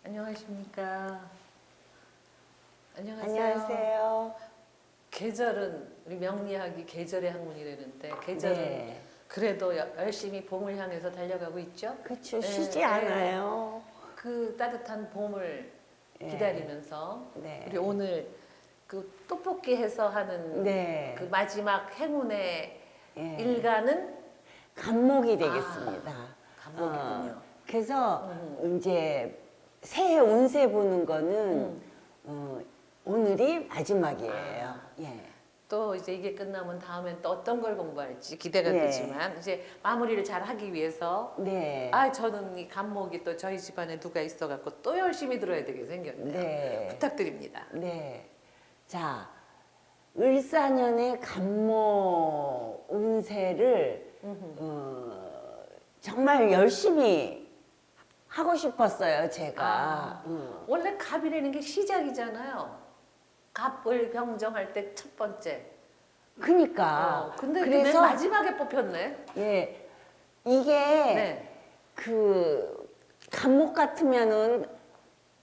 안녕하십니까. 안녕하세요. 안녕하세요. 계절은 우리 명리학이 계절의 학문이라는데 계절은 네. 그래도 열심히 봄을 향해서 달려가고 있죠. 그렇죠. 네, 쉬지 네. 않아요. 그 따뜻한 봄을 네. 기다리면서 네. 우리 오늘 그 떡볶이 해서 하는 네. 그 마지막 행운의 예. 일가는 간목이 되겠습니다. 간목이군요. 그래서 이제 새해 운세 보는 거는 음. 오늘이 마지막이에요. 예. 또 이제 이게 끝나면 다음엔 또 어떤 걸 공부할지 기대가 네. 되지만 이제 마무리를 잘 하기 위해서 네. 저는 이 간목이 또 저희 집안에 누가 있어갖고 또 열심히 들어야 되게 생겼네요. 네. 부탁드립니다. 네. 자, 을사년의 간목 운세를 정말 열심히 하고 싶었어요, 제가. 원래 갑이라는 게 시작이잖아요. 갑을 병정할 때 첫 번째. 그러니까. 근데 맨 마지막에 뽑혔네. 예, 이게 네. 그 간목 같으면은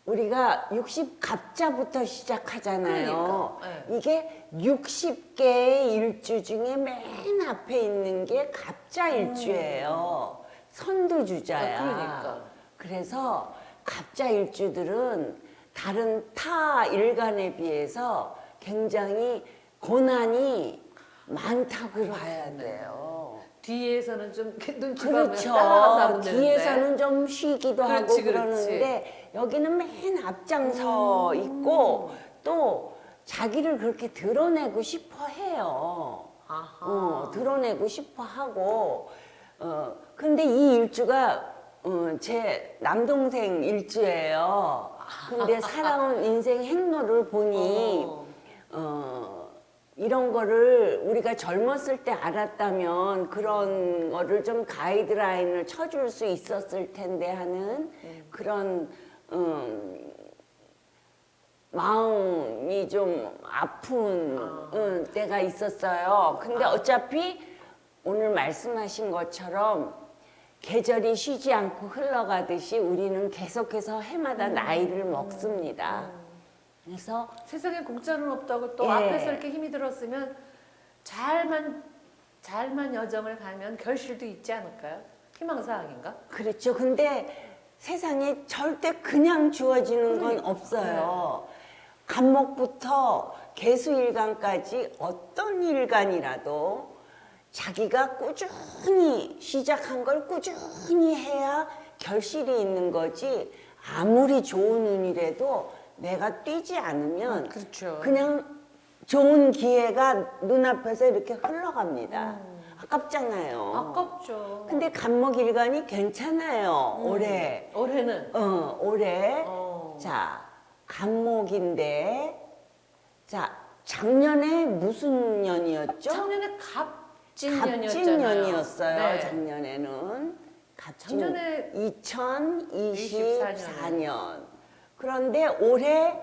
우리가 60갑자부터 시작하잖아요. 그러니까, 이게 60개의 일주 중에 맨 앞에 있는 게 갑자일주예요. 선두주자야. 그러니까. 그래서 갑자일주들은 다른 타 일간에 비해서 굉장히 고난이 많다고 봐야 돼요. 뒤에서는 좀 눈치 보면 그렇죠. 따라가서 하면 되는데. 뒤에서는 좀 쉬기도 하고 그렇지. 그러는데 여기는 맨 앞장서 있고 또 자기를 그렇게 드러내고 싶어 해요. 아하. 드러내고 싶어 하고 근데 이 일주가 제 남동생 일주예요. 근데 살아온 인생 행로를 보니 이런 거를 우리가 젊었을 때 알았다면 그런 거를 좀 가이드라인을 쳐줄 수 있었을 텐데 하는 그런 마음이 좀 아픈 때가 있었어요. 근데 어차피 오늘 말씀하신 것처럼 계절이 쉬지 않고 흘러가듯이 우리는 계속해서 해마다 나이를 먹습니다. 그래서 세상에 공짜는 없다고 또 예. 앞에서 이렇게 힘이 들었으면 잘만 여정을 가면 결실도 있지 않을까요? 희망사항인가? 그렇죠. 근데 세상에 절대 그냥 주어지는 건 없어요. 간목부터 개수일간까지 어떤 일간이라도 자기가 꾸준히 시작한 걸 꾸준히 해야 결실이 있는 거지 아무리 좋은 운이라도 내가 뛰지 않으면 그렇죠. 그냥 좋은 기회가 눈앞에서 이렇게 흘러갑니다. 아깝잖아요. 아깝죠. 근데 간목일간이 괜찮아요. 올해. 올해는 올해. 자, 간목인데. 자, 작년에 무슨 년이었죠? 작년에 갑진년이었잖아요. 갑진년이었어요. 네. 작년에는. 작년에 2024년. 그런데 올해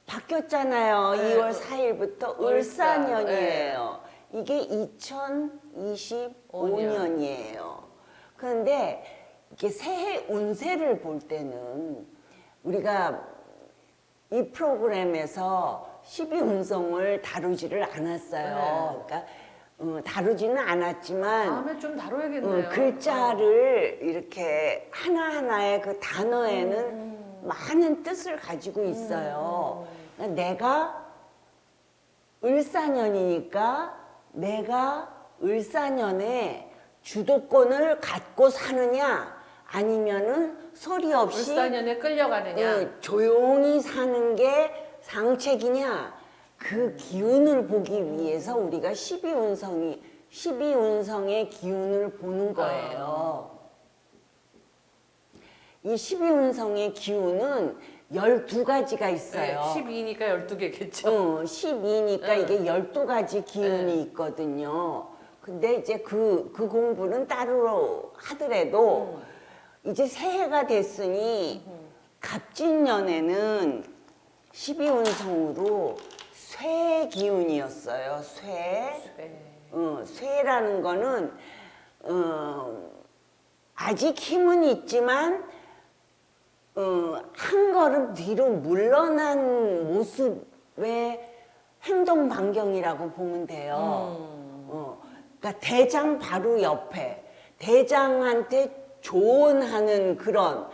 바뀌었잖아요. 네. 2월 4일부터 을사년이에요. 이게 2025년이에요. 그런데 이렇게 새해 운세를 볼 때는 우리가 이 프로그램에서 12운성을 다루지를 않았어요. 그러니까 다루지는 않았지만 다음에 좀 다뤄야겠네요. 글자를 이렇게 하나하나의 그 단어에는 많은 뜻을 가지고 있어요. 그러니까 내가 을사년이니까 내가 을사년에 주도권을 갖고 사느냐 아니면은 소리 없이 을사년에 끌려가느냐. 조용히 사는 게 상책이냐 그 기운을 보기 위해서 우리가 12운성의 기운을 보는 거예요. 이 12운성의 기운은 12가지가 있어요. 12니까 12개겠죠. 12니까 이게 12가지 기운이 있거든요. 근데 이제 그 공부는 따로 하더라도 이제 새해가 됐으니 갑진년에는 12운성으로 쇠 기운이었어요. 쇠. 쇠라는 거는 아직 힘은 있지만 한 걸음 뒤로 물러난 모습의 행동 반경이라고 보면 돼요. 그러니까 대장 바로 옆에 대장한테 조언하는 그런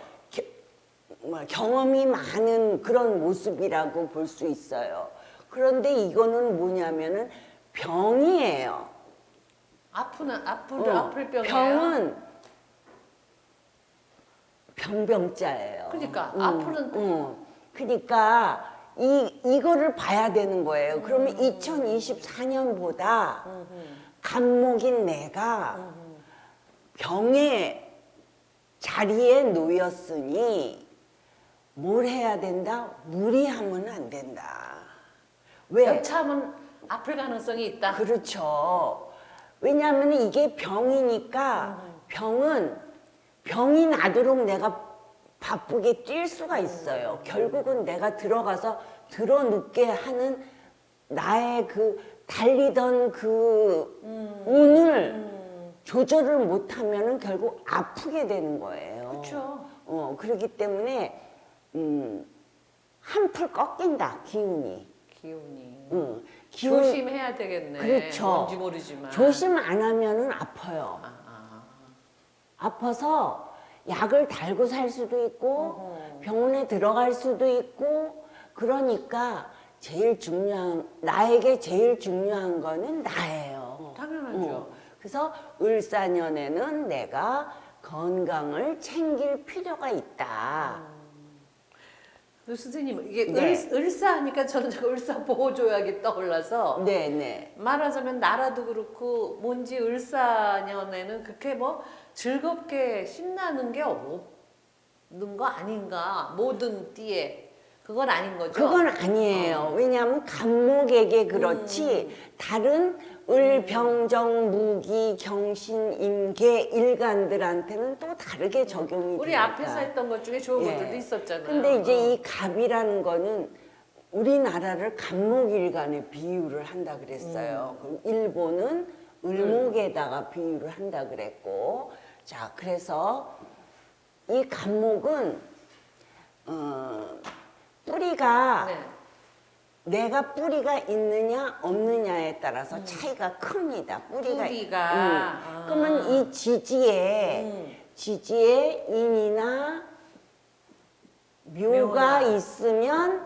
경험이 많은 그런 모습이라고 볼 수 있어요. 그런데 이거는 뭐냐면은 병이에요. 아플 병이에요. 병은 병자예요. 그러니까 아플은 그러니까 이거를 봐야 되는 거예요. 그러면 2024년보다 간목인 내가 병의 자리에 놓였으니 뭘 해야 된다? 무리하면 안 된다. 왜? 여차하면 아플 가능성이 있다. 그렇죠. 왜냐하면 이게 병이니까 병이 나도록 내가 바쁘게 뛸 수가 있어요. 결국은 내가 들어가서 들어눕게 하는 나의 그 달리던 그 운을 조절을 못하면은 결국 아프게 되는 거예요. 그렇죠. 그렇기 때문에 한풀 꺾인다 기운이. 기운이. 기운, 조심해야 되겠네. 그렇죠. 뭔지 모르지만. 조심 안 하면은 아파요. 아파서 약을 달고 살 수도 있고 병원에 들어갈 수도 있고 그러니까 나에게 제일 중요한 거는 나예요. 당연하죠. 그래서 을사년에는 내가 건강을 챙길 필요가 있다. 선생님 이게 네. 을사하니까 저는 저 을사보호조약이 떠올라서 네네. 말하자면 나라도 그렇고 뭔지 을사년에는 그렇게 뭐 즐겁게 신나는 게 없는 거 아닌가 모든 띠에 그건 아닌 거죠? 그건 아니에요. 왜냐하면 간목에게 그렇지 다른 을, 병정, 무기, 경신, 임계, 일간들한테는 또 다르게 적용이 우리 되니까. 앞에서 했던 것 중에 좋은 예. 것들도 있었잖아요. 근데 이제 이 갑이라는 거는 우리나라를 간목일간에 비유를 한다 그랬어요. 그럼 일본은 을목에다가 비유를 한다 그랬고, 자 그래서 이 간목은 뿌리가 네. 내가 뿌리가 있느냐 없느냐에 따라서 차이가 큽니다. 뿌리가. 그러면 이 지지에 인이나 묘가 있으면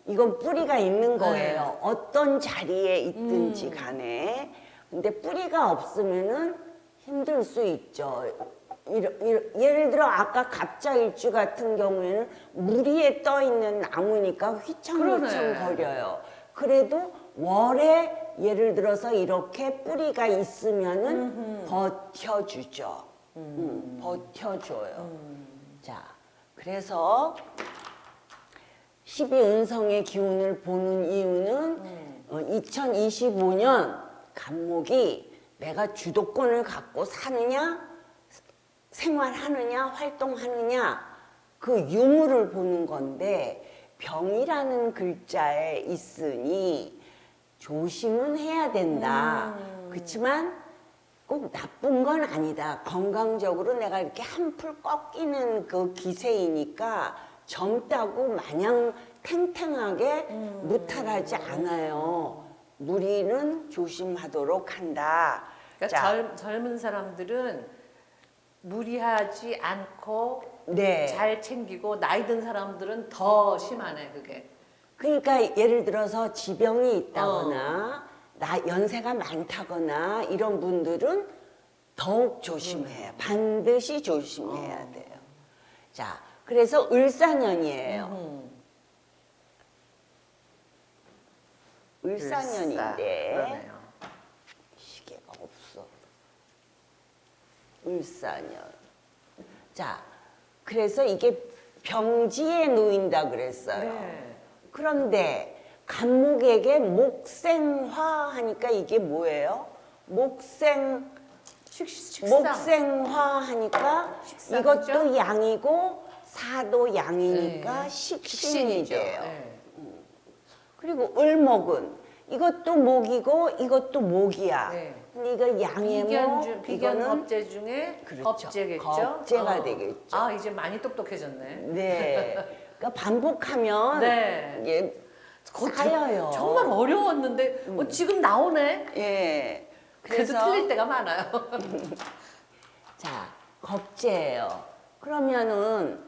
이건 뿌리가 있는 거예요. 어떤 자리에 있든지 간에. 근데 뿌리가 없으면은 힘들 수 있죠. 예를 들어 아까 갑자일주 같은 경우에는 물 위에 떠 있는 나무니까 휘청휘청 거려요. 그래도 월에 예를 들어서 이렇게 뿌리가 있으면은 버텨주죠. 버텨줘요. 자, 그래서 12운성의 기운을 보는 이유는 2025년 간목이 내가 주도권을 갖고 사느냐 생활하느냐 활동하느냐 그 유무를 보는 건데 병이라는 글자에 있으니 조심은 해야 된다. 그렇지만 꼭 나쁜 건 아니다. 건강적으로 내가 이렇게 한풀 꺾이는 그 기세이니까 젊다고 마냥 탱탱하게 무탈하지 않아요. 무리는 조심하도록 한다. 그러니까 젊은 사람들은 무리하지 않고 네. 잘 챙기고 나이 든 사람들은 더 심하네 그게. 그러니까 예를 들어서 지병이 있다거나 연세가 많다거나 이런 분들은 더욱 조심해요. 반드시 조심해야 돼요. 자, 그래서 을사년이에요. 을사년인데 그러네요. 시계가 없어. 을사년. 자, 그래서 이게 병지에 놓인다 그랬어요. 네. 그런데 간목에게 목생화 하니까 이게 뭐예요? 목생화 하니까 식상이죠? 이것도 양이고 사도 양이니까 네. 식신이 돼요. 네. 그리고 을목은 이것도 목이고 이것도 목이야. 네. 근데 이거 양해목, 비견 이거는 겁재 중에 그렇죠. 겁재겠죠? 겁재가 되겠죠. 아, 이제 많이 똑똑해졌네. 네. 그러니까 반복하면 네. 이게 그거 쌓여요. 정말 어려웠는데 지금 나오네. 예. 그래도 틀릴 때가 많아요. 자, 겁재예요. 그러면은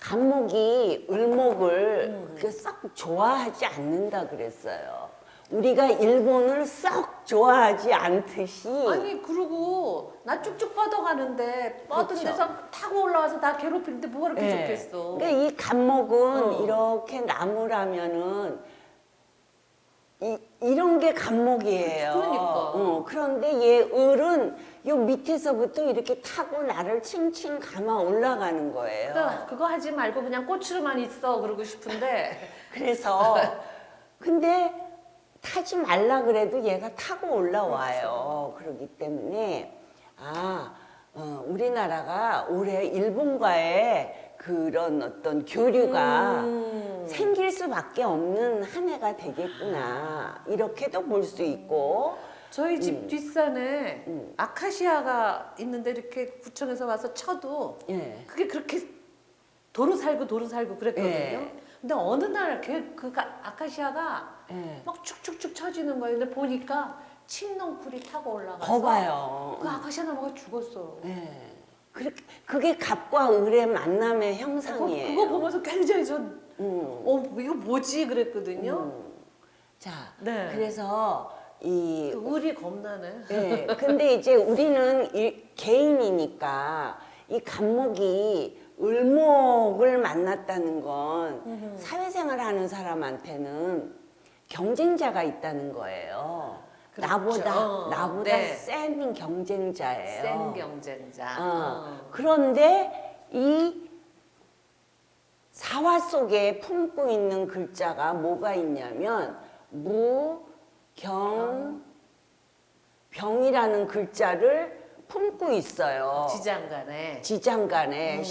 간목이 을목을 그렇게 썩 좋아하지 않는다 그랬어요. 우리가 일본을 썩 좋아하지 않듯이 아니 그러고 나 쭉쭉 뻗어가는데 뻗은 그렇죠. 데서 타고 올라와서 나 괴롭히는데 뭐가 그렇게 예. 좋겠어. 그러니까 이 간목은 어. 이렇게 나무라면은 이런 게 간목이에요. 그러니까. 그런데 얘 을은 요 밑에서부터 이렇게 타고 나를 칭칭 감아 올라가는 거예요. 그거 하지 말고 그냥 꽃으로만 있어 그러고 싶은데 그래서 근데 타지 말라 그래도 얘가 타고 올라와요. 그렇기 때문에 우리나라가 올해 일본과의 그런 어떤 교류가 생길 수밖에 없는 한 해가 되겠구나. 이렇게도 볼 수 있고. 저희 집 뒷산에 아카시아가 있는데 이렇게 구청에서 와서 쳐도 예. 그게 그렇게 도로 살고 그랬거든요. 예. 근데 어느 날 아카시아가 예. 막 축축축 쳐지는 거예요. 근데 보니까 칡넝쿨이 타고 올라가서 거봐요. 그 아카시아 나무가 죽었어. 예. 그게 갑과 을의 만남의 형상이에요. 그거 보면서 굉장히 전 음. 이거 뭐지 그랬거든요. 자, 네. 그래서 이 그 을이 겁나네. 네, 근데 이제 우리는 개인이니까 이 간목이 을목을 만났다는 건 사회생활 하는 사람한테는 경쟁자가 있다는 거예요. 그렇죠. 나보다 네. 센 경쟁자예요. 센 경쟁자. 그런데 이 사화 속에 품고 있는 글자가 뭐가 있냐면 병이라는 글자를 품고 있어요. 지장간에.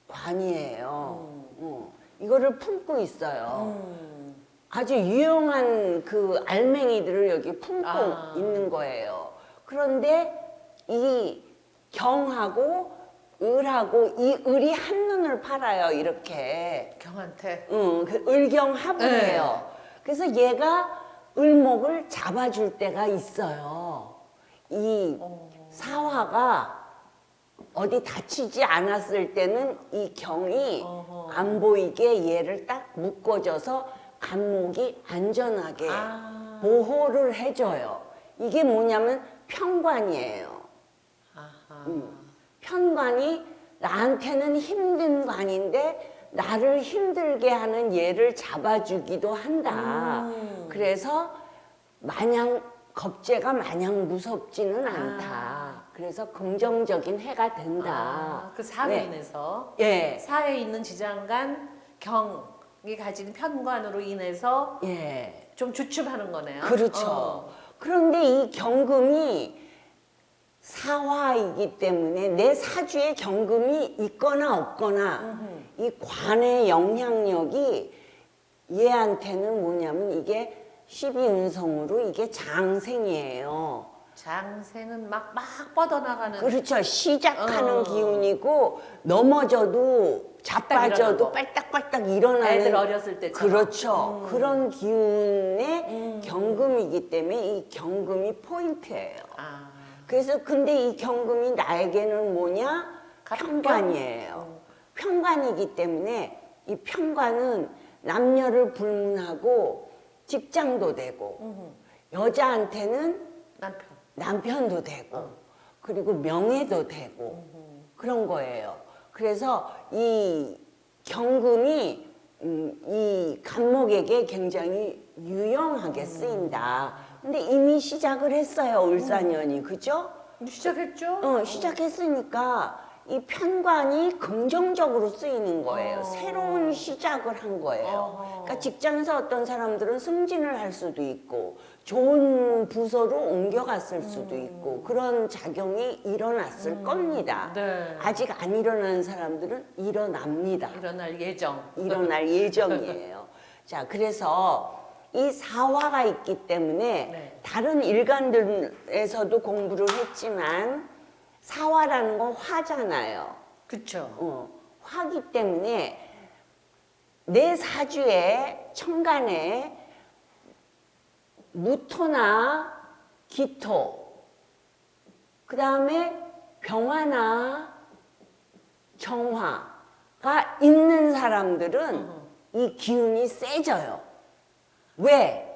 관이에요. 이거를 품고 있어요. 아주 유용한 그 알맹이들을 여기 품고 있는 거예요. 그런데 이 경하고 을하고 이 을이 한눈을 팔아요. 이렇게. 경한테. 그 을경합이에요. 그래서 얘가 을목을 잡아줄 때가 있어요. 이 사화가 어디 다치지 않았을 때는 이 경이 안 보이게 얘를 딱 묶어줘서 간목이 안전하게 보호를 해줘요. 이게 뭐냐면 편관이에요. 아하. 편관이 나한테는 힘든 관인데 나를 힘들게 하는 얘를 잡아주기도 한다. 그래서 겁재가 마냥 무섭지는 않다. 그래서 긍정적인 해가 된다. 그 사로 네. 인해서 예. 사에 있는 지장간 경이 가진 편관으로 인해서 예. 좀 주춤하는 거네요. 그렇죠. 그런데 이 경금이 사화이기 때문에 내 사주에 경금이 있거나 없거나 이 관의 영향력이 얘한테는 뭐냐면 이게 12운성으로 이게 장생이에요. 장생은 막 뻗어나가는. 그렇죠. 시작하는 기운이고 넘어져도 자빠져도 일어나고. 빨딱빨딱 일어나는 애들 어렸을 때처럼. 그렇죠. 그런 기운의 경금이기 때문에 이 경금이 포인트예요. 그래서 근데 이 경금이 나에게는 뭐냐? 갑경? 편관이에요. 편관이기 때문에 이 편관은 남녀를 불문하고 직장도 되고 여자한테는 남편도 되고 그리고 명예도 되고 그런 거예요. 그래서 이 경금이 이 간목에게 굉장히 유용하게 쓰인다. 근데 이미 시작을 했어요, 을사년이. 그죠? 시작했죠? 시작했으니까 이 편관이 긍정적으로 쓰이는 거예요. 새로운 시작을 한 거예요. 그러니까 직장에서 어떤 사람들은 승진을 할 수도 있고 좋은 부서로 옮겨갔을 수도 있고 그런 작용이 일어났을 겁니다. 네. 아직 안 일어난 사람들은 일어납니다. 일어날 예정. 일어날 예정이에요. 자, 그래서 이 사화가 있기 때문에 네. 다른 일간들에서도 공부를 했지만 사화라는 건 화잖아요. 그쵸. 화기 때문에 내 사주에 천간에 무토나 기토, 그 다음에 병화나 정화가 있는 사람들은 이 기운이 세져요. 왜?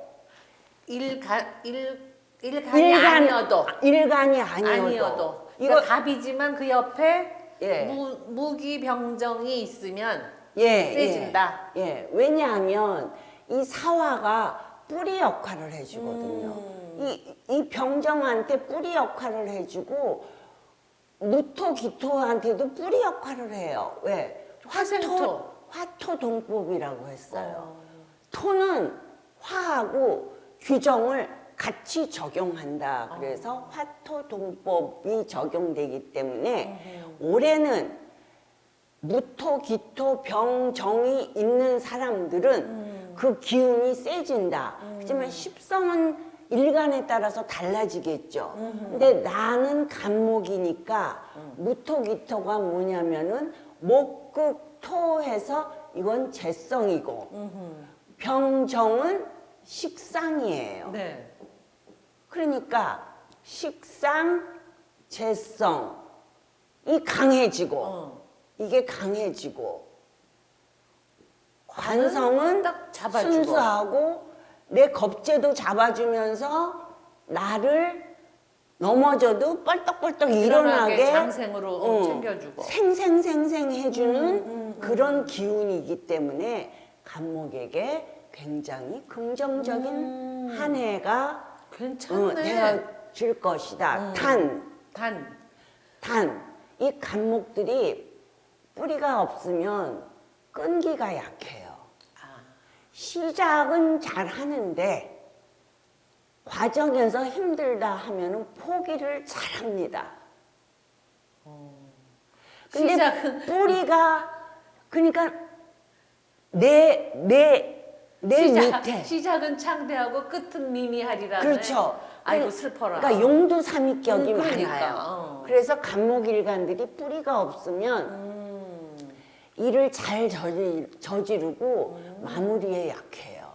일간이 아니어도. 일간이 아니어도. 이거 이거 답이지만 그 옆에 예. 무기병정이 있으면 예, 세진다. 예. 왜냐하면 이 사화가 뿌리 역할을 해주거든요. 이 병정한테 뿌리 역할을 해주고 무토 기토한테도 뿌리 역할을 해요. 왜? 화생토. 화토동법이라고 했어요. 토는 화하고 규정을 같이 적용한다. 그래서 화토동법이 적용되기 때문에 올해는 무토, 기토, 병, 정이 있는 사람들은 그 기운이 세진다. 하지만 십성은 일간에 따라서 달라지겠죠. 근데 나는 간목이니까 무토, 기토가 뭐냐면은 목극, 토해서 이건 재성이고 병, 정은 식상이에요. 네. 그러니까 식상, 재성이 강해지고 이게 강해지고 관성은 딱 잡아주고. 순수하고 내 겁재도 잡아주면서 나를 넘어져도 뻘떡뻘떡 일어나게 장생으로 챙겨주고. 생생생생 해주는 그런 기운이기 때문에 간목에게 굉장히 긍정적인 한 해가 괜찮네. 되어질 것이다. 이 간목들이 뿌리가 없으면 끈기가 약해요. 시작은 잘 하는데 과정에서 힘들다 하면은 포기를 잘 합니다. 근데 시작은 뿌리가 그러니까 내 밑에 시작은 창대하고 끝은 미미하리라는. 그렇죠. 아이고 슬퍼라. 그러니까 용두삼위격이 그러니까. 많아요. 그래서 간목일간들이 뿌리가 없으면 일을 잘 저지르고 마무리에 약해요.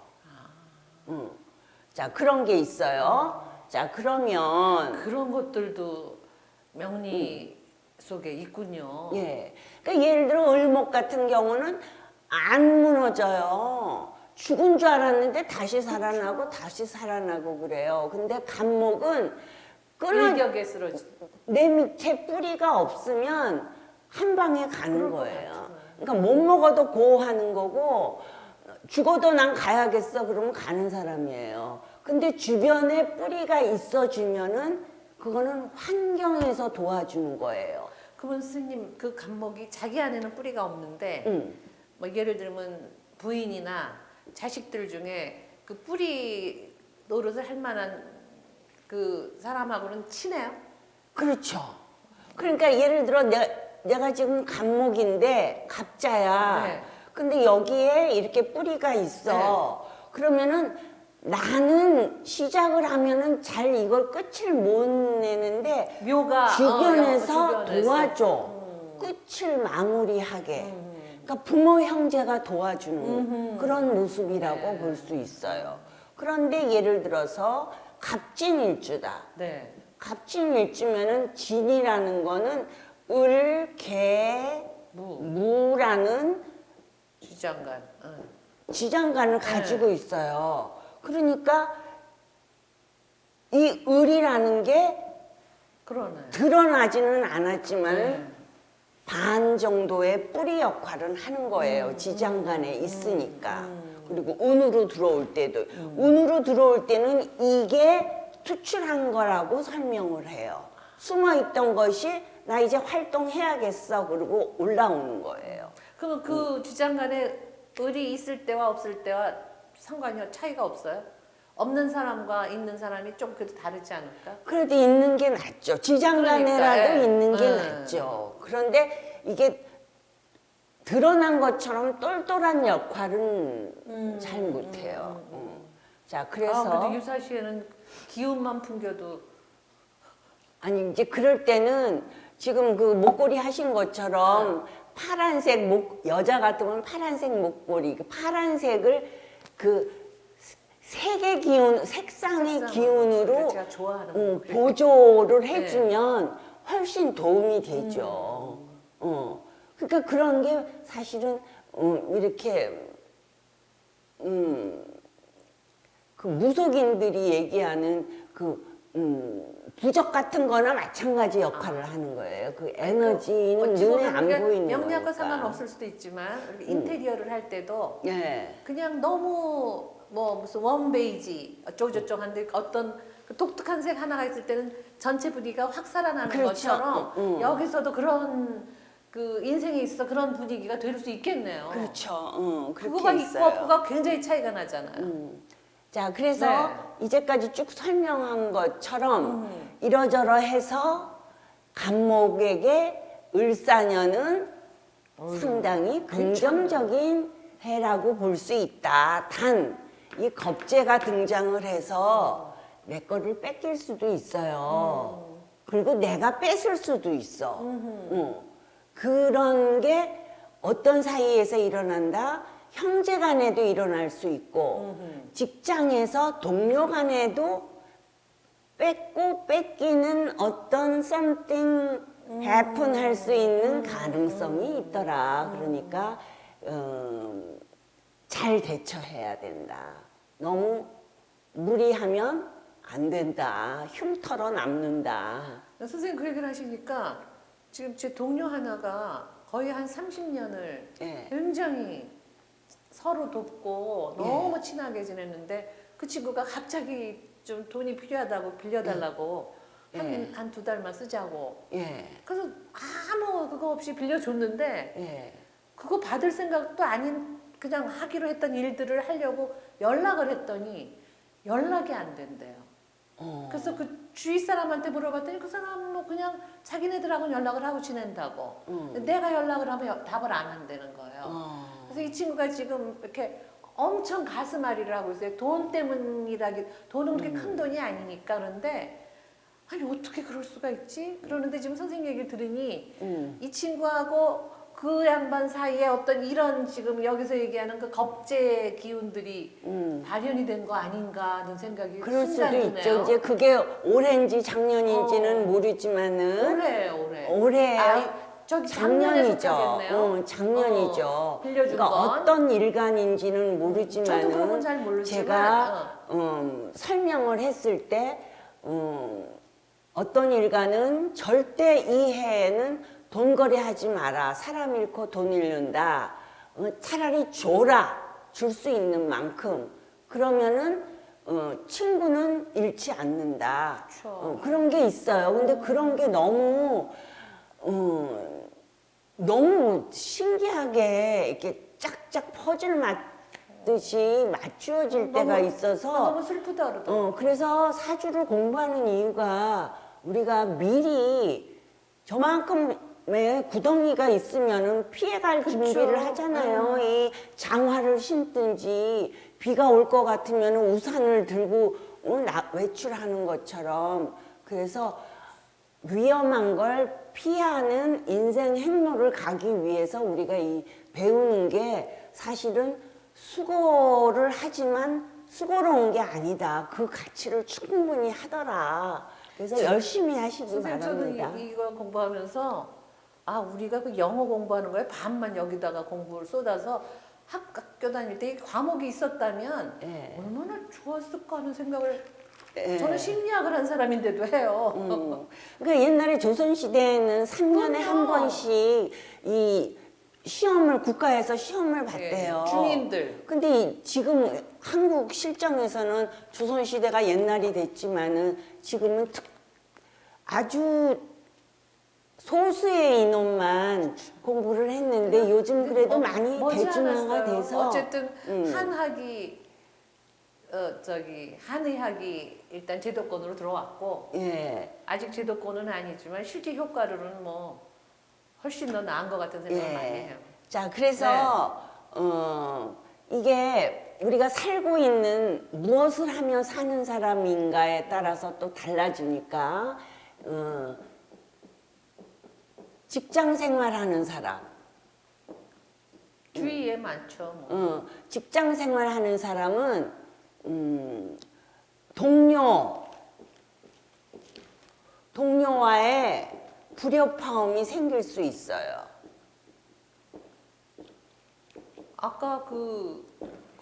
자, 그런 게 있어요. 자, 그러면 그런 것들도 명리 속에 있군요. 예. 그러니까 예를 들어 을목 같은 경우는 안 무너져요. 죽은 줄 알았는데 다시 살아나고 다시 살아나고 그래요. 근데 간목은 일격에 쓰러지. 내 밑에 뿌리가 없으면 한 방에 가는 그럴 것 거예요. 같아요. 그러니까 못 먹어도 고하는 거고 죽어도 난 가야겠어 그러면 가는 사람이에요. 근데 주변에 뿌리가 있어주면은 그거는 환경에서 도와주는 거예요. 그러면 스님 그 간목이 자기 안에는 뿌리가 없는데 뭐 예를 들면 부인이나 자식들 중에 그 뿌리 노릇을 할 만한 그 사람하고는 친해요? 그렇죠. 그러니까 예를 들어 내가 지금 간목인데 갑자야. 네. 근데 여기에 이렇게 뿌리가 있어. 그러면은 나는 시작을 하면은 잘 이걸 끝을 못 내는데 묘가 주변에서 주변에서. 도와줘. 끝을 마무리하게. 그러니까 부모 형제가 도와주는 그런 모습이라고 네. 볼 수 있어요. 그런데 예를 들어서 갑진일주다. 네. 갑진일주면은 진이라는 거는 을, 개, 무라는 주장간. 지장간을 가지고 있어요. 그러니까 이 을이라는 게 그러네. 드러나지는 않았지만 네. 반 정도의 뿌리 역할은 하는 거예요. 지장간에 있으니까. 그리고 운으로 들어올 때도. 운으로 들어올 때는 이게 투출한 거라고 설명을 해요. 숨어있던 것이 나 이제 활동해야겠어. 그리고 올라오는 거예요. 그러면 그 주장간에 을이 있을 때와 없을 때와 상관이 차이가 없어요? 없는 사람과 있는 사람이 좀 그래도 다르지 않을까? 그래도 있는 게 낫죠. 지장간에라도 그러니까, 예. 있는 게 예. 낫죠. 그런데 이게 드러난 것처럼 똘똘한 역할은 잘 못해요. 자, 그래서 그래도 유사시에는 기운만 풍겨도 아니 이제 그럴 때는 지금 그 목걸이 하신 것처럼 파란색 여자 같으면 파란색 목걸이 그 파란색을 그 색의 기운 색상의 기운으로 제가 좋아하는 목걸이. 보조를 해주면 훨씬 도움이 되죠. 그러니까 그런 게 사실은 이렇게 그 무속인들이 얘기하는 그 부적 같은 거나 마찬가지 역할을 하는 거예요. 그 에너지는 어찌 눈에 보면 안 그게 보이는 명량과 거니까. 상관없을 수도 있지만 이렇게 인테리어를 할 때도 예. 그냥 너무 뭐 무슨 원 베이지 어쩌고저쩌고 한데 어떤 그 독특한 색 하나가 있을 때는 전체 분위기가 확 살아나는 그렇죠. 것처럼 여기서도 그런 그 인생에 있어 그런 분위기가 될 수 있겠네요. 그렇죠. 그렇게 그거가 있고 있어요. 없고가 굉장히 차이가 나잖아요. 자, 그래서 네. 이제까지 쭉 설명한 것처럼 이러저러해서 간목에게 을사년은 상당히 긍정적인 해라고 볼 수 있다. 단, 이 겁재가 등장을 해서 내 거를 뺏길 수도 있어요. 그리고 내가 뺏을 수도 있어. 그런 게 어떤 사이에서 일어난다? 형제 간에도 일어날 수 있고 직장에서 동료 간에도 뺏고 뺏기는 어떤 something happen 할 수 있는 가능성이 있더라. 그러니까 잘 대처해야 된다. 너무 무리하면 안 된다. 흉터로 남는다. 선생님 그 얘기를 하시니까 지금 제 동료 하나가 거의 한 30년을 예. 굉장히 서로 돕고 너무 친하게 지냈는데 그 친구가 갑자기 좀 돈이 필요하다고 빌려달라고 한 두 달만 쓰자고. 예. 그래서 아무 그거 없이 빌려줬는데 예. 그거 받을 생각도 아닌 그냥 하기로 했던 일들을 하려고 연락을 했더니 연락이 안 된대요. 그래서 그 주위 사람한테 물어봤더니 그 사람 뭐 그냥 자기네들하고는 연락을 하고 지낸다고. 내가 연락을 하면 답을 안 한다는 거예요. 그래서 이 친구가 지금 이렇게 엄청 가슴앓이를 하고 있어요. 돈 때문이라기 돈은 그렇게 큰 돈이 아니니까. 그런데 아니 어떻게 그럴 수가 있지? 그러는데 지금 선생님 얘기를 들으니 이 친구하고 그 양반 사이에 어떤 이런 지금 여기서 얘기하는 그 겁제 기운들이 발현이 된 거 아닌가 하는 생각이 그럴 순간 수도 드네요. 있죠. 이제 그게 올해인지 작년인지는 모르지만은 올해. 올해예요. 저기 작년에 작년이죠. 속하겠네요. 작년이죠. 빌려준 그러니까 건. 어떤 일간인지는 저도 그런 모르지만은 건잘 모르지만 제가 설명을 했을 때 어떤 일간은 절대 이 해에는 돈거래하지 마라. 사람 잃고 돈 잃는다. 차라리 줘라. 줄 수 있는 만큼. 그러면은 친구는 잃지 않는다. 그렇죠. 그런 게 있어요. 근데 그런 게 너무 너무 신기하게 이렇게 짝짝 퍼즐 맞듯이 맞추어질 때가 있어서 너무 슬프다 그러더라고요. 그래서 사주를 공부하는 이유가 우리가 미리 저만큼의 구덩이가 있으면은 피해갈 그쵸. 준비를 하잖아요. 이 장화를 신든지 비가 올 것 같으면 우산을 들고 외출하는 것처럼. 그래서 위험한 걸 피하는 인생 행로를 가기 위해서 우리가 이 배우는 게 사실은 수고를 하지만 수고로운 게 아니다. 그 가치를 충분히 하더라. 그래서 열심히 하시기 선생님 바랍니다. 저도 이거 공부하면서 우리가 그 영어 공부하는 거에 반만 여기다가 공부를 쏟아서 학교 다닐 때 이 과목이 있었다면 예. 얼마나 좋았을까 하는 생각을 예. 저는 심리학을 한 사람인데도 해요. 그러니까 옛날에 조선시대에는 3년에 한 그럼요. 번씩 이 시험을 국가에서 시험을 봤대요. 중인들. 근데 지금 한국 실정에서는 조선시대가 옛날이 됐지만은 지금은 아주 소수의 인원만 공부를 했는데 요즘 그래도 많이 대중화가 않았어요. 돼서 어쨌든 한학이 한의학이 일단 제도권으로 들어왔고 예. 아직 제도권은 아니지만 실제 효과로는 뭐 훨씬 더 나은 것 같은 생각을 많이 해요. 자, 그래서 이게 우리가 살고 있는 무엇을 하며 사는 사람인가에 따라서 또 달라지니까 직장 생활하는 사람, 주위에 많죠. 뭐. 직장 생활하는 사람은 동료와의 불협화음이 생길 수 있어요. 아까 그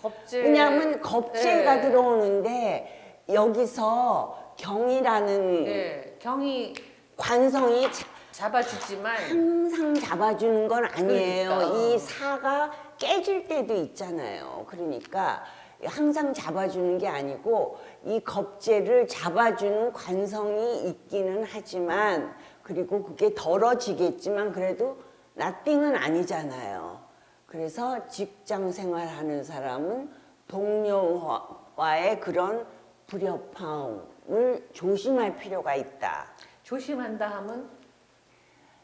겁제. 왜냐하면 겁제가 네. 들어오는데 여기서 경이라는 네, 경이 관성이 잡아주지만 항상 잡아주는 건 아니에요. 그러니까. 이 사가 깨질 때도 있잖아요. 그러니까 항상 잡아주는 게 아니고 이 겁제를 잡아주는 관성이 있기는 하지만 그리고 그게 덜어지겠지만 그래도 나띵은 아니잖아요. 그래서 직장 생활하는 사람은 동료와의 그런 불협화음을 조심할 필요가 있다. 조심한다 하면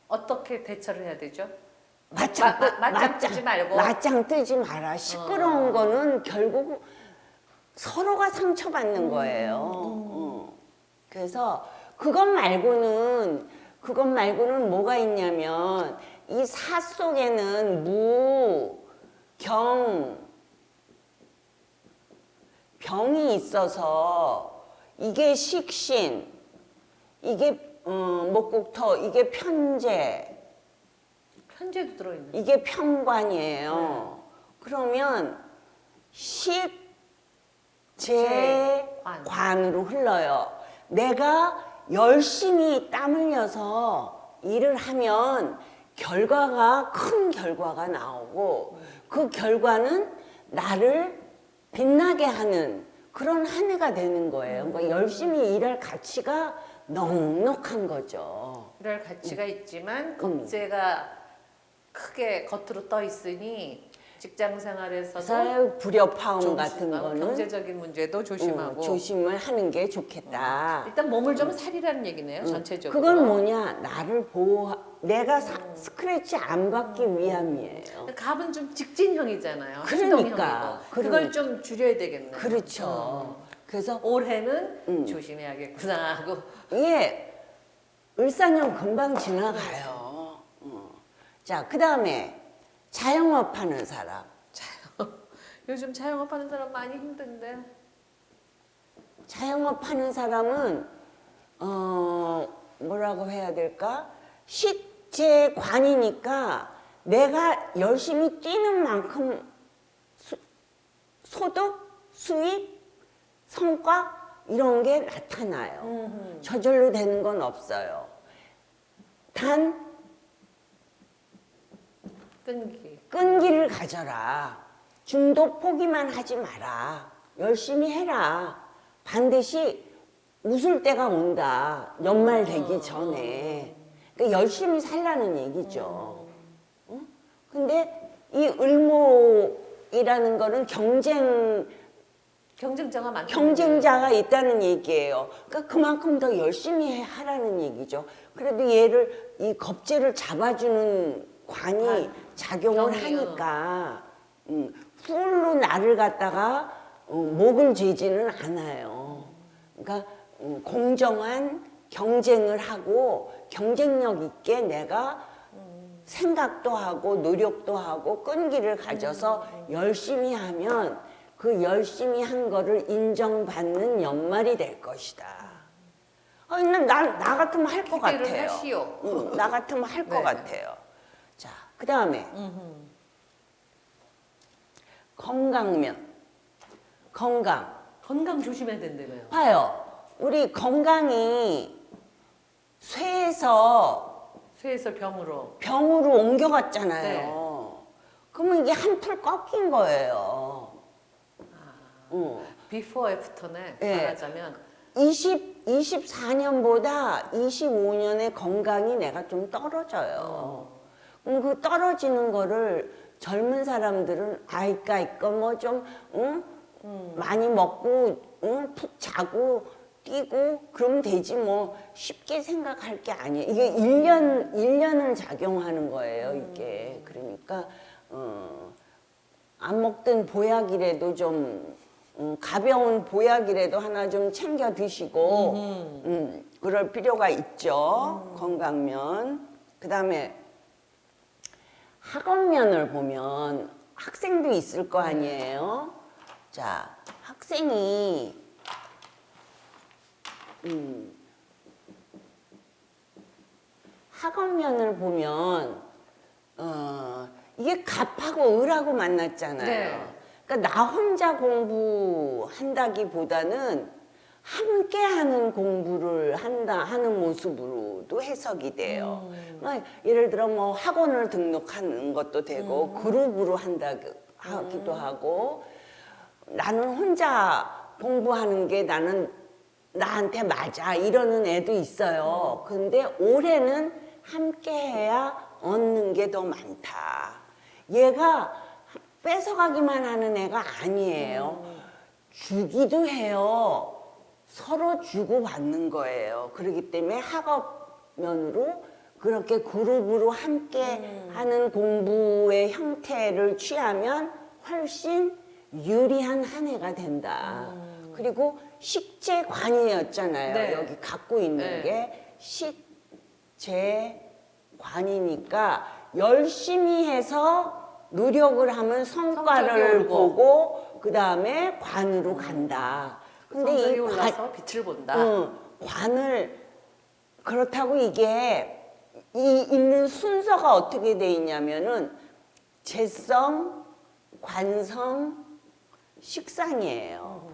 어떻게 대처를 해야 되죠? 맞짱 뜨지 말고. 맞짱 뜨지 마라. 시끄러운 거는 결국 서로가 상처받는 거예요. 그래서 그것 말고는 뭐가 있냐면 이 사 속에는 무, 경, 병이 있어서 이게 식신, 이게 목국토, 이게 편재, 편제도 들어있는. 이게 편관이에요. 그러면 식재관으로 흘러요. 내가 열심히 땀 흘려서 일을 하면 결과가 큰 결과가 나오고 그 결과는 나를 빛나게 하는 그런 한 해가 되는 거예요. 그러니까 열심히 일할 가치가 넉넉한 거죠. 이럴 가치가 있지만 겁제가 크게 겉으로 떠 있으니 직장 생활에서도 그래서 불협화음 같은 조심하고 거는 경제적인 문제도 조심하고 조심을 하는 게 좋겠다. 일단 몸을 좀 살이라는 얘기네요. 전체적으로. 그건 뭐냐? 나를 내가 스크래치 안 받기 위함이에요. 갑은 좀 직진형이잖아요. 그러니까, 행동형이고. 그걸 좀 줄여야 되겠네요. 그렇죠. 그래서 올해는 조심해야겠구나 하고. 이게 을사년 금방 지나가요. 자, 그 다음에 자영업 하는 사람. 요즘 자영업 하는 사람 많이 힘든데. 자영업 하는 사람은 뭐라고 해야 될까? 식재관이니까 내가 열심히 뛰는 만큼 소득, 수입, 성과 이런 게 나타나요. 저절로 되는 건 없어요. 단 끈기를 가져라. 중도 포기만 하지 마라. 열심히 해라. 반드시 웃을 때가 온다. 연말 되기 전에. 그러니까 열심히 살라는 얘기죠. 근데 이 을목이라는 거는 경쟁자가 많다. 경쟁자가 있다는 얘기예요. 그러니까 그만큼 더 열심히 하라는 얘기죠. 그래도 얘를 이 겁재를 잡아주는 관이 작용을 경이요. 하니까 풀로 나를 갖다가 목을 죄지는 않아요. 그러니까 공정한 경쟁을 하고 경쟁력 있게 내가 생각도 하고 노력도 하고 끈기를 가져서 열심히 하면 그 열심히 한 거를 인정받는 연말이 될 것이다. 나 같으면 할 것 기대를 같아요. 하시오. 나 같으면 할 것 네. 같아요. 자, 그 다음에 건강면. 건강 조심해야 된다며요. 봐요. 우리 건강이 쇠에서 병으로 옮겨갔잖아요. 그러면 이게 한풀 꺾인 거예요. 비포 애프터네. 네. 말하자면 24년보다 25년의 건강이 내가 좀 떨어져요. 그럼 그 떨어지는 거를 젊은 사람들은 이거 뭐 좀 많이 먹고 푹 자고 뛰고 그러면 되지 뭐 쉽게 생각할 게 아니에요. 이게 1년을 작용하는 거예요, 이게. 그러니까 안 먹던 보약이라도 좀 가벼운 보약이라도 하나 좀 챙겨 드시고 그럴 필요가 있죠. 건강면. 그다음에 학원면을 보면 학생도 있을 거 아니에요. 자, 학생이 학원면을 보면 이게 갑하고 을하고 만났잖아요. 네. 그러니까 나 혼자 공부한다기보다는 함께 하는 공부를 한다 하는 모습으로도 해석이 돼요. 그러니까 예를 들어 뭐 학원을 등록하는 것도 되고 그룹으로 하기도 하고 나는 혼자 공부하는 게 나는 나한테 맞아 이러는 애도 있어요. 근데 올해는 함께 해야 얻는 게 더 많다. 얘가 뺏어가기만 하는 애가 아니에요. 주기도 해요. 서로 주고받는 거예요. 그렇기 때문에 학업면으로 그렇게 그룹으로 함께 하는 공부의 형태를 취하면 훨씬 유리한 한 해가 된다. 그리고 식재관이었잖아요. 네. 여기 갖고 있는 네. 게 식재관이니까 열심히 해서 노력을 하면 성과를 성적이 오르고. 보고 그 다음에 관으로 간다. 근데 성적이 이 올라서 빛을 본다. 관을 그렇다고 이게 이 있는 순서가 어떻게 돼 있냐면은 재성, 관성, 식상이에요.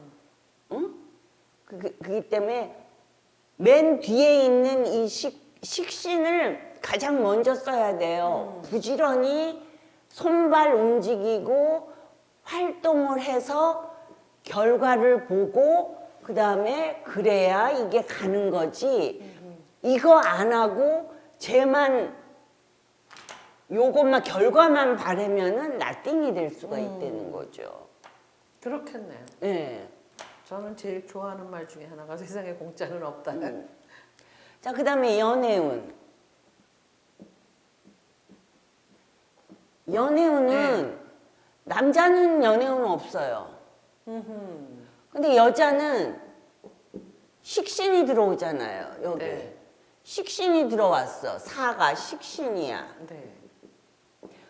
응? 그렇기 때문에 맨 뒤에 있는 이 식신을 가장 먼저 써야 돼요. 부지런히 손발 움직이고 활동을 해서 결과를 보고 그 다음에 그래야 이게 가는 거지. 이거 안 하고 쟤만 요것만 결과만 바라면은 나띵이 될 수가 있다는 거죠. 그렇겠네요. 네. 저는 제일 좋아하는 말 중에 하나가 세상에 공짜는 없다. 자, 그 다음에 연애운. 연애운은 남자는 연애운은 없어요. 근데 여자는 식신이 들어오잖아요. 여기. 네. 식신이 들어왔어. 사가 식신이야. 네.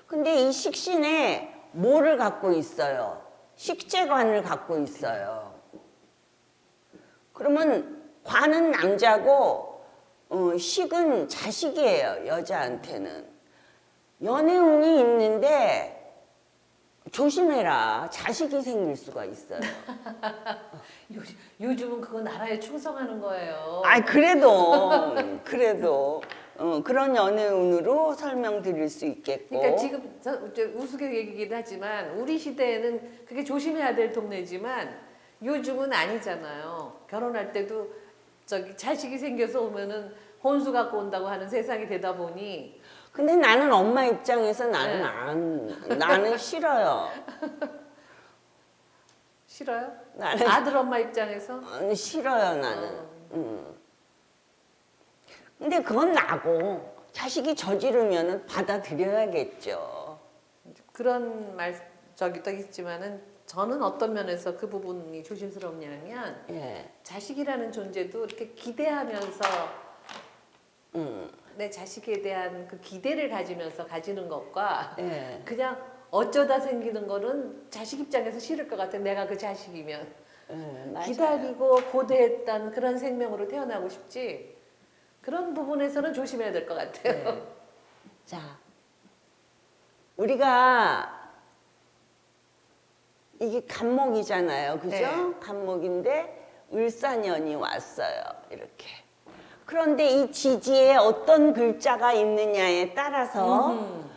근데 이 식신에 뭐를 갖고 있어요? 식재관을 갖고 있어요. 그러면 관은 남자고 식은 자식이에요. 여자한테는. 연애운이 있는데 조심해라. 자식이 생길 수가 있어요. 요즘은 그거 나라에 충성하는 거예요. 아, 그래도 그런 연애운으로 설명드릴 수 있겠고. 그러니까 지금 이제 우스개 얘기긴 하지만 우리 시대에는 그게 조심해야 될 동네지만 요즘은 아니잖아요. 결혼할 때도 저기 자식이 생겨서 오면은 혼수 갖고 온다고 하는 세상이 되다 보니 근데 나는 엄마 입장에서 나는 싫어요. 싫어요? 나는 아들 엄마 입장에서 싫어요, 나는. 근데 그건 나고 자식이 저지르면은 받아들여야겠죠. 그런 말 저기 또 있지만은 저는 어떤 면에서 그 부분이 조심스럽냐면 예. 자식이라는 존재도 이렇게 기대하면서 내 자식에 대한 그 기대를 가지면서 가지는 것과 예. 그냥 어쩌다 생기는 거는 자식 입장에서 싫을 것 같아. 내가 그 자식이면 맞아요. 기다리고 고대했던 그런 생명으로 태어나고 싶지. 그런 부분에서는 조심해야 될 것 같아요. 네. 자, 우리가 이게 간목이잖아요, 그죠? 네. 간목인데 을사년이 왔어요, 이렇게. 그런데 이 지지에 어떤 글자가 있느냐에 따라서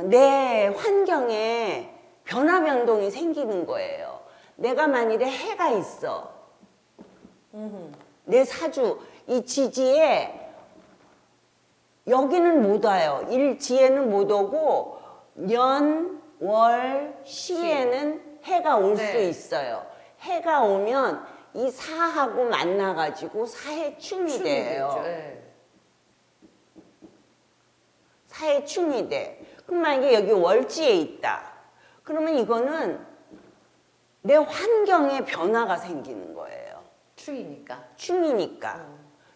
내 환경에 변화 변동이 생기는 거예요. 내가 만일에 해가 있어, 내 사주 이 지지에 여기는 못 와요. 일지에는 못 오고 년, 월, 시에는 해가 올 수 네. 있어요. 해가 오면 이 사하고 만나가지고 사해충이 돼요. 되죠. 네. 사해충이 돼. 그럼 만약에 여기 월지에 있다. 그러면 이거는 내 환경에 변화가 생기는 거예요. 충이니까. 충이니까.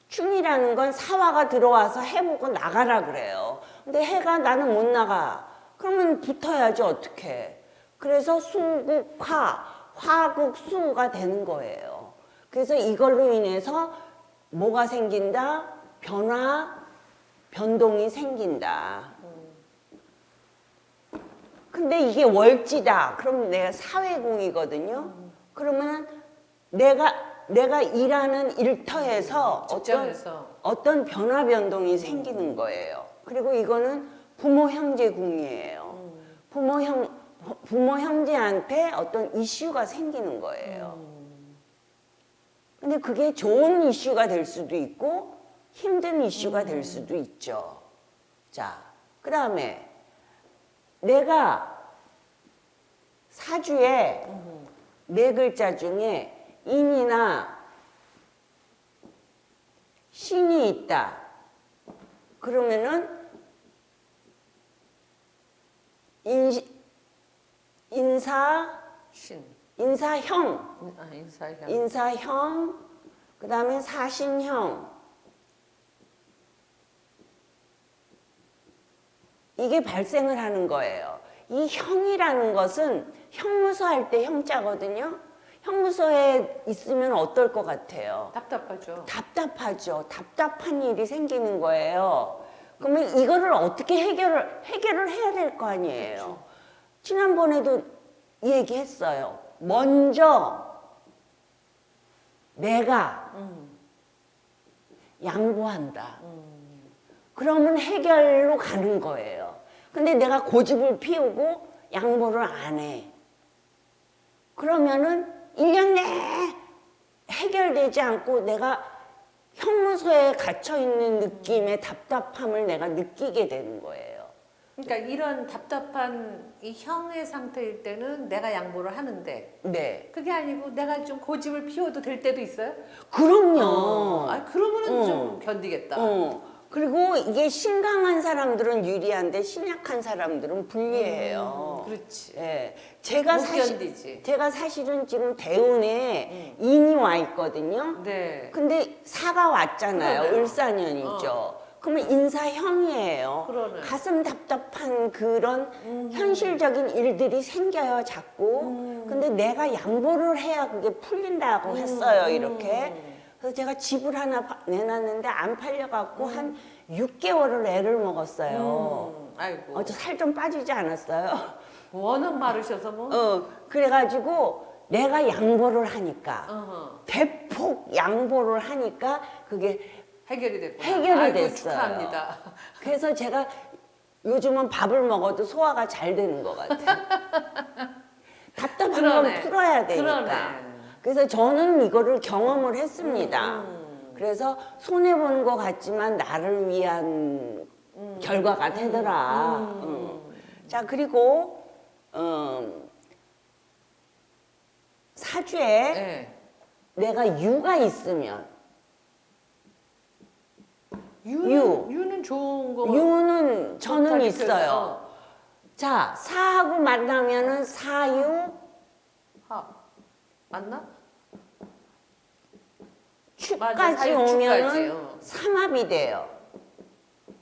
충이라는 건 사화가 들어와서 해보고 나가라 그래요. 근데 해가 나는 못 나가. 그러면 붙어야지 어떡해. 그래서 수국화, 화국수가 되는 거예요. 그래서 이걸로 인해서 뭐가 생긴다? 변동이 생긴다. 근데 이게 월지다. 그럼 내가 사회공이거든요. 그러면 내가 일하는 일터에서 직장에서. 어떤 변화 변동이 생기는 거예요. 그리고 이거는 부모 형제궁이에요. 부모 형제한테 어떤 이슈가 생기는 거예요. 근데 그게 좋은 이슈가 될 수도 있고 힘든 이슈가 될 수도 있죠. 자, 그 다음에 내가 사주에 네 글자 중에 인이나 신이 있다. 그러면은 신. 인사형, 인사형. 인사형, 그 다음에 사신형. 이게 발생을 하는 거예요. 이 형이라는 것은 형무소 할 때 형자거든요. 형무소에 있으면 어떨 것 같아요? 답답하죠. 답답하죠. 답답한 일이 생기는 거예요. 그러면 이거를 어떻게 해결을 해야 될 거 아니에요. 그렇죠. 지난번에도 얘기했어요. 먼저 내가 양보한다. 그러면 해결로 가는 거예요. 근데 내가 고집을 피우고 양보를 안 해. 그러면은 1년 내에 해결되지 않고 내가 형무소에 갇혀 있는 느낌의 답답함을 내가 느끼게 되는 거예요. 그러니까 이런 답답한 이 형의 상태일 때는 내가 양보를 하는데 네. 그게 아니고 내가 좀 고집을 피워도 될 때도 있어요? 그럼요. 그러면은 좀 견디겠다. 그리고 이게 신강한 사람들은 유리한데 신약한 사람들은 불리해요. 그렇지. 예. 못 견디지. 제가 사실은 지금 대운에 인이 와 있거든요. 네. 근데 사가 왔잖아요. 그러네요. 을사년이죠. 그러면 인사형이에요. 그러네. 가슴 답답한 그런 현실적인 일들이 생겨요, 자꾸. 근데 내가 양보를 해야 그게 풀린다고 했어요, 이렇게. 그래서 제가 집을 하나 내놨는데 안 팔려갖고 한 6개월을 애를 먹었어요. 아이고. 저 살 좀 빠지지 않았어요? 워낙 마르셔서 뭐. 그래가지고 내가 양보를 하니까 어허. 대폭 양보를 하니까 그게 해결이 됐구나. 해결이 아이고, 됐어요. 축하합니다. 그래서 제가 요즘은 밥을 먹어도 소화가 잘 되는 것 같아요. 답답한 건 그러네. 풀어야 되니까. 그러네. 그래서 저는 이거를 경험을 했습니다. 그래서 손해보는 것 같지만 나를 위한 결과가 되더라. 자, 그리고 사주에 네. 내가 유가 있으면 유는 좋은 거. 유는 저는 좋다기 있어요. 때문에. 자, 사하고 만나면은 사유, 맞나? 축까지 사유, 오면은 축까지, 삼합이 돼요.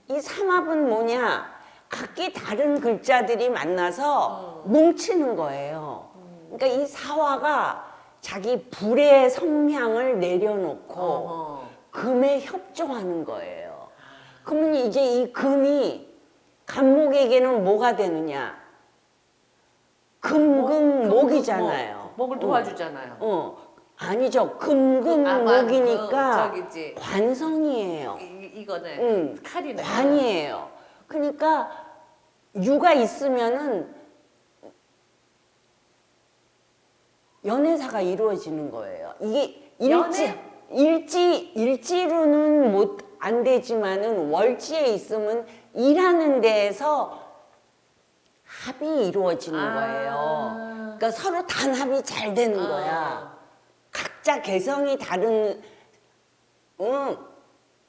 이 삼합은 뭐냐? 각기 다른 글자들이 만나서 뭉치는 거예요. 그러니까 이 사화가 자기 불의 성향을 내려놓고 어허. 금에 협조하는 거예요. 그러면 이제 이 금이 간목에게는 뭐가 되느냐? 금목이잖아요. 목을 도와주잖아요. 아니죠. 금목이니까 저기지. 관성이에요. 이거네. 칼이네. 관이에요. 그러니까 유가 있으면은 연애사가 이루어지는 거예요. 이게 일지로는 안 되지만은 월지에 있으면 일하는 데에서 합이 이루어지는 거예요. 그러니까 서로 단합이 잘 되는 거야. 각자 개성이 다른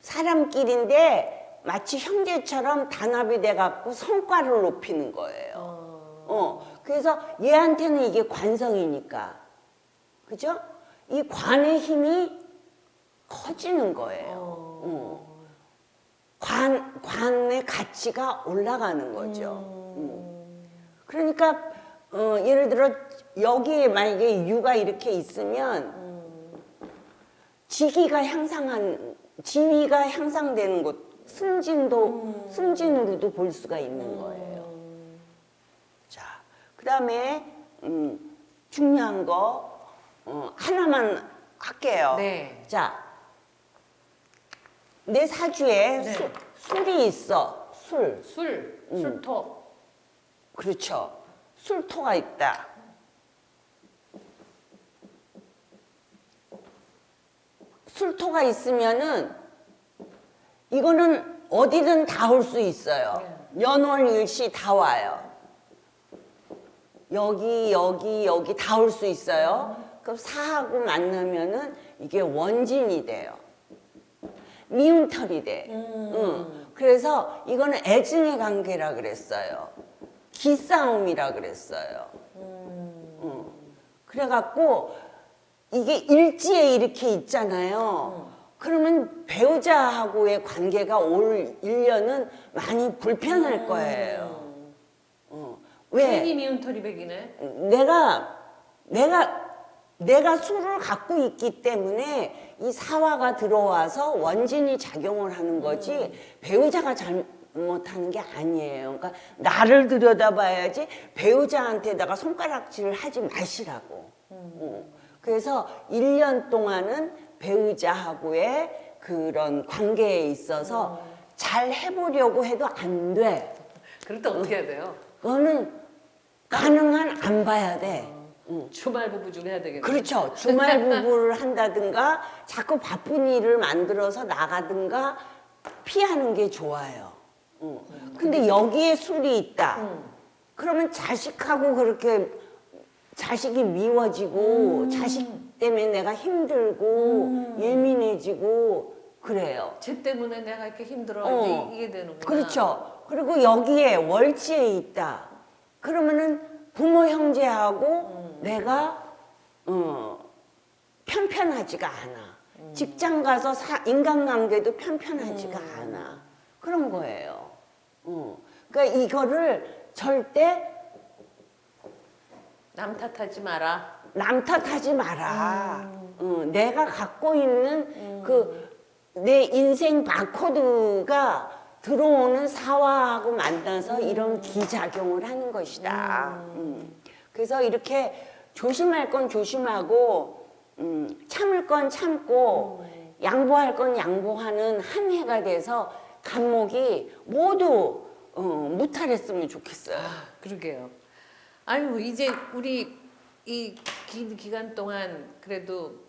사람끼리인데 마치 형제처럼 단합이 돼갖고 성과를 높이는 거예요. 그래서 얘한테는 이게 관성이니까, 그죠? 이 관의 힘이 커지는 거예요. 관의 가치가 올라가는 거죠. 그러니까 예를 들어 여기에 만약에 유가 이렇게 있으면 지위가 향상되는 것, 승진으로도 볼 수가 있는 거예요. 자, 그다음에 중요한 거 하나만 할게요. 네. 자, 내 사주에 네. 술이 있어. 술토. 그렇죠. 술토가 있다. 술토가 있으면은 이거는 어디든 다 올 수 있어요. 연월일시 다 와요. 여기 다 올 수 있어요. 그럼 사하고 만나면은 이게 원진이 돼요. 미운털이 돼. 그래서 이거는 애증의 관계라 그랬어요. 기싸움이라 그랬어요. 그래갖고 이게 일지에 이렇게 있잖아요. 그러면 배우자하고의 관계가 올 1년은 많이 불편할 거예요. 왜? 괜히 미운털이 백이네. 내가 술을 갖고 있기 때문에 이 사화가 들어와서 원진이 작용을 하는 거지 배우자가 잘못하는 게 아니에요. 그러니까 나를 들여다봐야지 배우자한테다가 손가락질을 하지 마시라고. 그래서 1년 동안은 배우자하고의 그런 관계에 있어서 잘 해보려고 해도 안 돼. 그럴 때 어떻게 해야 돼요? 그거는 가능한 안 봐야 돼. 주말 부부 중 해야 되겠네. 그렇죠. 주말 부부를 한다든가 자꾸 바쁜 일을 만들어서 나가든가 피하는 게 좋아요. 근데 여기에 술이 있다. 그러면 자식하고 그렇게 자식이 미워지고 자식 때문에 내가 힘들고 예민해지고 그래요. 쟤 때문에 내가 이렇게 힘들어. 이게 되는구나. 그렇죠. 그리고 여기에 월지에 있다. 그러면은 부모 형제하고 내가 편편하지가 않아. 직장 가서 인간관계도 편편하지가 않아. 그런 거예요. 그러니까 이거를 절대 남 탓하지 마라. 남 탓하지 마라. 내가 갖고 있는 그 내 인생 바코드가 들어오는 사화하고 만나서 이런 기작용을 하는 것이다. 그래서 이렇게 조심할 건 조심하고 참을 건 참고 양보할 건 양보하는 한 해가 돼서 간목이 모두 무탈했으면 좋겠어요. 그러게요. 아유, 이제 우리 이 긴 기간 동안 그래도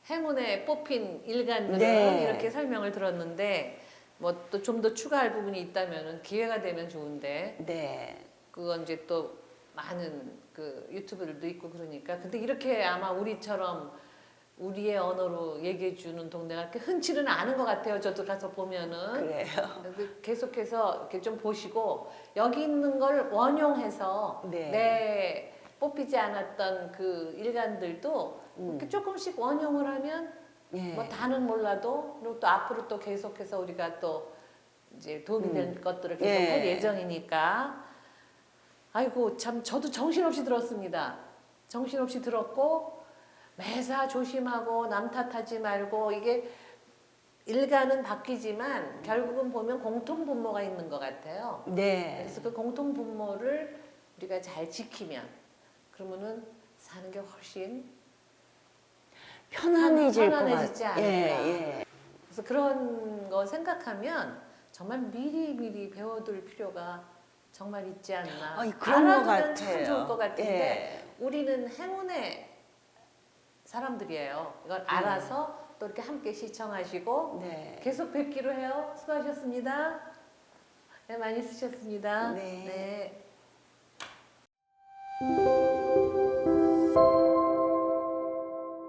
행운에 뽑힌 일간들은 네. 이렇게 설명을 들었는데 뭐 또 좀 더 추가할 부분이 있다면은 기회가 되면 좋은데 네. 그건 이제 또 많은 그 유튜브들도 있고 그러니까 근데 이렇게 아마 우리처럼 우리의 언어로 얘기해 주는 동네가 그렇게 흔치는 않은 것 같아요. 저도 가서 보면은 그래요. 계속해서 이렇게 좀 보시고 여기 있는 걸 원용해서 네. 내 뽑히지 않았던 그 일간들도 이렇게 조금씩 원용을 하면 네. 뭐 다는 몰라도 그리고 또 앞으로 또 계속해서 우리가 또 이제 도움이 될 것들을 계속 예. 할 예정이니까 아이고 참 저도 정신없이 들었습니다. 정신없이 들었고 매사 조심하고 남 탓하지 말고 이게 일가는 바뀌지만 결국은 보면 공통 분모가 있는 것 같아요. 네. 그래서 그 공통 분모를 우리가 잘 지키면 그러면은 사는 게 훨씬 편안해질 것 편안해지지 같아요. 않을까. 예. 그래서 그런 거 생각하면 정말 미리 배워둘 필요가 정말 있지 않나. 그런 것 알아두면 참 같아요. 좋을 것 같은데 예. 우리는 행운의 사람들이에요. 이걸 알아서 또 이렇게 함께 시청하시고 네. 계속 뵙기로 해요. 수고하셨습니다. 네, 많이 쓰셨습니다. 네. 네.